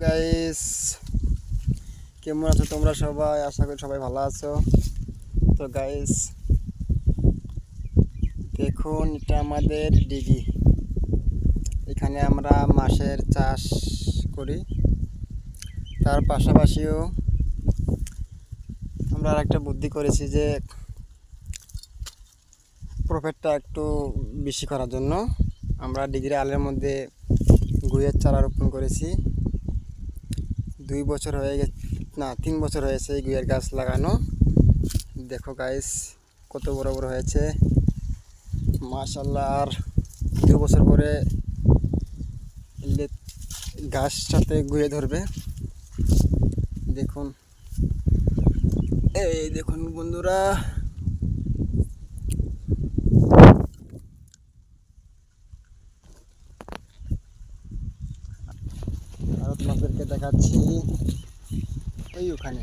Guys, কেমন আছো তোমরা সবাই? আশা করি সবাই ভালো আছো। তো গাইস দেখুন, এটা আমাদের ডিগি। এখানে আমরা মাছের চাষ করি, তার পাশাপাশিও আমরা আরেকটা বুদ্ধি করেছি যে প্রফিটটা একটু বেশি করার জন্য আমরা ডিগির আলের মধ্যে গুইয়ের চারা রোপণ করেছি। 2 বছর হয়ে গেছে, না 3 বছর হয়েছে এই গুইয়ের গাছ লাগানো। দেখো গাইস কত বড় বড় হয়েছে মাশাআল্লাহ। আর 2 বছর পরে গাছ সাথে গুইয়ে ধরবে। দেখুন, এই দেখুন বন্ধুরা, আরো তোমাদেরকে দেখাচ্ছি। ওই ওখানে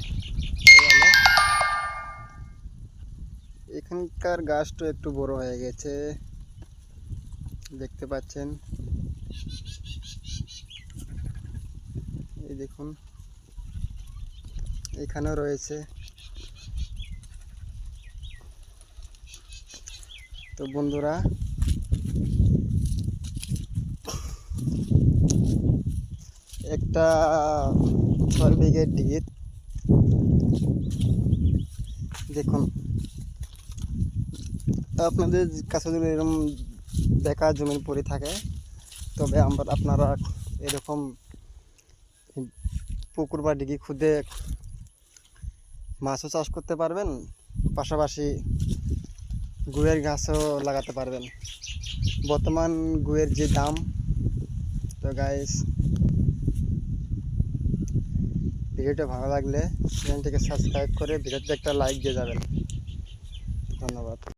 এখানকার গাছটা একটু বড় হয়ে গেছে, দেখতে পাচ্ছেন। এই দেখুন, এখানেও রয়েছে। তো বন্ধুরা, একটা 6 বিঘের ডিগিট দেখুন। আপনাদের কাছে যদি এরকম বেকা জমি পড়ে থাকে, তবে আপনারা এরকম পুকুর বা ডিগি খুদে মাছও চাষ করতে পারবেন, পাশাপাশি গুয়ের গাছও লাগাতে পারবেন। বর্তমান গুয়ের যে দাম। তো গাইস, ভিডিওটা ভালো লাগলে চ্যানেলটিকে সাবস্ক্রাইব করে ভিডিওতে একটা লাইক দিয়ে যাবেন। ধন্যবাদ।